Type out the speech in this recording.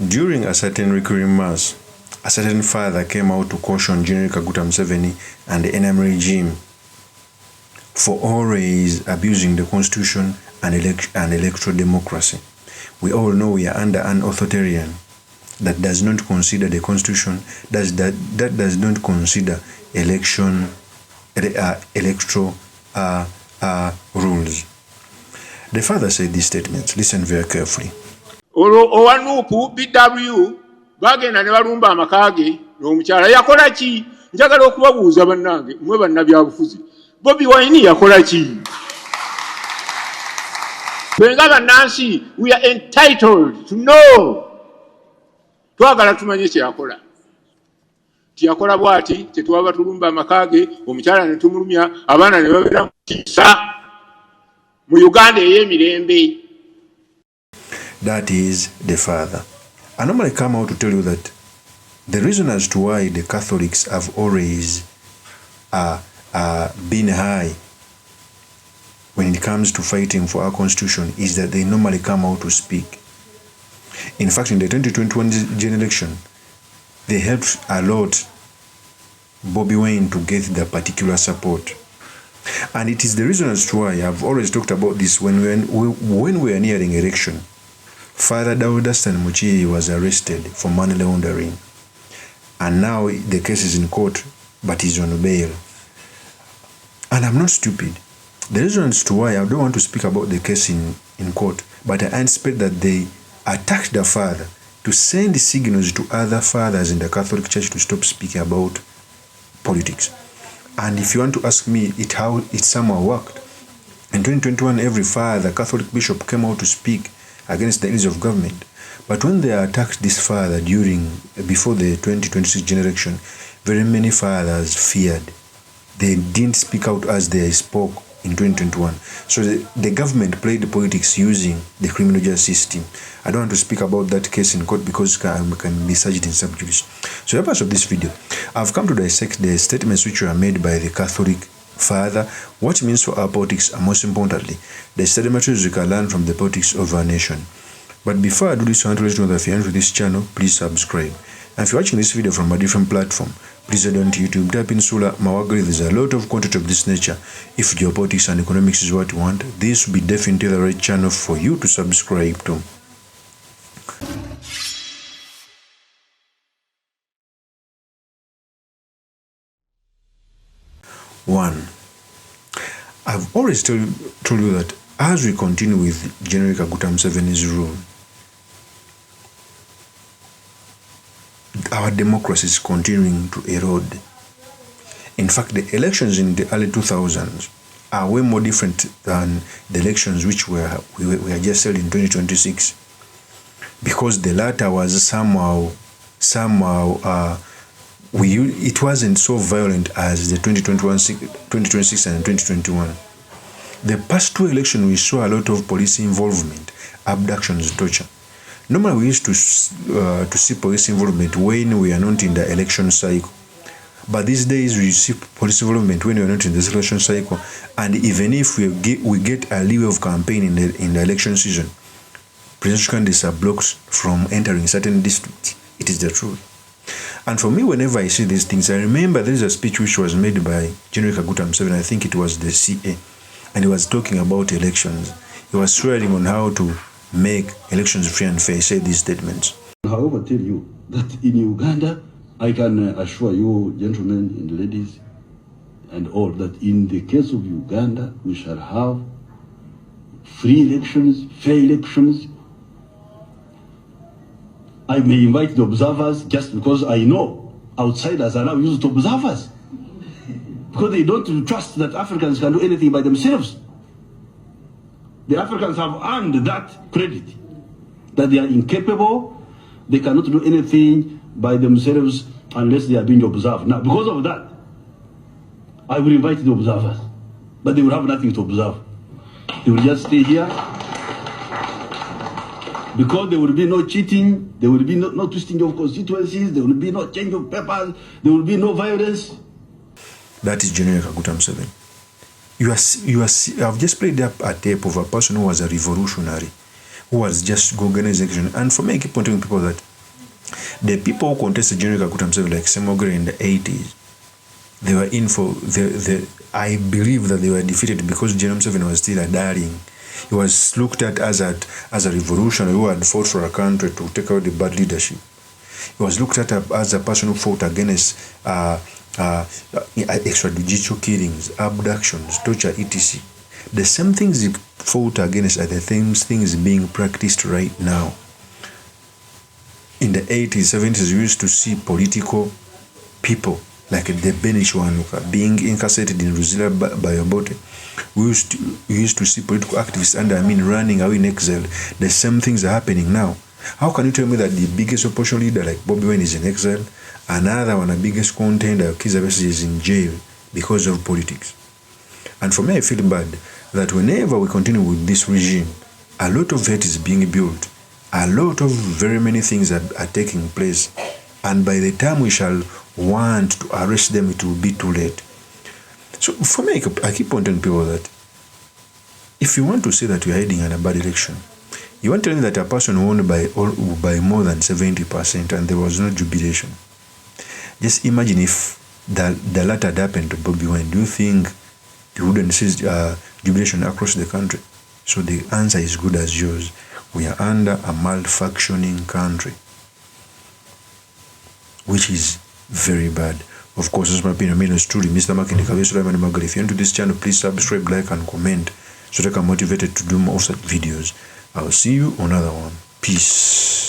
During a certain recurring mass, a certain father came out to caution General Kaguta Museveni and the NM regime for always abusing the constitution and electoral democracy. We all know we are under an authoritarian that does not consider the constitution, that does not consider electoral rules. The father said these statements. Listen very carefully. Owanupu BW bagenda ne balumba amakage n'omukyala yakola ki? Njagala okubabuuza bannange mmwe bannabyabufuzi, Bobi Wine yakola ki? Twenga bannansi, we are entitled to know. Twagala tumanye kye yakola. Tiyakola bwati tetwaba tulumba amakage omukyala ne tumulumya abaana ne babeera mu kisa mu Uganda ey'emirembe. That is the father. I normally come out to tell you that the reason as to why the Catholics have always been high when it comes to fighting for our constitution is that they normally come out to speak. In fact, in the 2021 general election, they helped a lot Bobi Wine to get their particular support. And it is the reason as to why I've always talked about this when we are nearing election. Father Daudastan Muchiri was arrested for money laundering. And now the case is in court, but he's on bail. And I'm not stupid. The reason as to why I don't want to speak about the case in court, but I anticipate that they attacked the father to send signals to other fathers in the Catholic Church to stop speaking about politics. And if you want to ask me how it somehow worked, in 2021 every father, Catholic bishop came out to speak against the ills of government. But when they attacked this father before the 2026 general election, very many fathers feared. They didn't speak out as they spoke in 2021. So the government played the politics using the criminal justice system. I don't want to speak about that case in court because it can be charged in sub judice. So the purpose of this video, I've come to dissect the statements which were made by the Catholic father, what it means for our politics, and most importantly, the study materials we can learn from the politics of our nation. But before I do this, I want to let you know that if you're new to this channel, please subscribe. And if you're watching this video from a different platform, please head on to YouTube, type in Sula Mawagri. There's a lot of content of this nature. If geopolitics and economics is what you want, this will be definitely the right channel for you to subscribe to. One, I've always told you that as we continue with General Kaguta Museveni's rule, our democracy is continuing to erode. In fact, the elections in the early 2000s are way more different than the elections which we are just held in 2026, because the latter was it wasn't so violent as the 2026 and 2021. The past two elections, we saw a lot of police involvement, abductions, torture. Normally, we used to see police involvement when we are not in the election cycle. But these days, we see police involvement when we are not in the election cycle. And even if we get a leeway of campaign in the election season, presidential candidates are blocked from entering certain districts. It is the truth. And for me, whenever I see these things, I remember there is a speech which was made by General Kaguta Museveni. I think it was the CA. And he was talking about elections. He was swearing on how to make elections free and fair. He said these statements. However, tell you that in Uganda, I can assure you, gentlemen and ladies, and all, that in the case of Uganda, we shall have free elections, fair elections. I may invite the observers just because I know outsiders are now used to observers, because they don't trust that Africans can do anything by themselves. The Africans have earned that credit, that they are incapable, they cannot do anything by themselves unless they are being observed. Now, because of that, I will invite the observers, but they will have nothing to observe. They will just stay here, because there will be no cheating, there will be no twisting of constituencies, there will be no change of papers, there will be no violence. That is General Kaguta Museveni. I've just played up a tape of a person who was a revolutionary, who was just organizing. And for me, I keep on telling people that The people who contested General Kaguta Museveni, like Semogere in the 80s, they were in for I believe that they were defeated because General Museveni was still a darling. He was looked at as a revolutionary who had fought for a country to take out the bad leadership. He was looked at as a person who fought against extrajudicial killings, abductions, torture, etc. The same things he fought against are the things being practiced right now. In the 80s, 70s, we used to see political people like the Benishwanuka being incarcerated in Ruzila Bayobote. We used to see political activists under Amin running away in exile. The same things are happening now. How can you tell me that the biggest opposition leader like Bobi Wine is in exile, another one, the biggest contender, Kizza Besigye, is in jail because of politics? And for me, I feel bad that whenever we continue with this regime, a lot of hate is being built. A lot of very many things are taking place. And by the time we shall want to arrest them, it will be too late. So for me, I keep on telling people that if you want to say that you're hiding in a bad election, you want to tell me that a person won by more than 70% and there was no jubilation. Just imagine if the latter had happened to Bobi Wine. Do you think you wouldn't see jubilation across the country? So the answer is good as yours. We are under a malfunctioning country, which is very bad. Of course, as my opinion, is truly Mr. Makini Kavesu Magali. If you're into this channel, please subscribe, like, and comment so that I'm motivated to do more such videos. I'll see you on another one. Peace.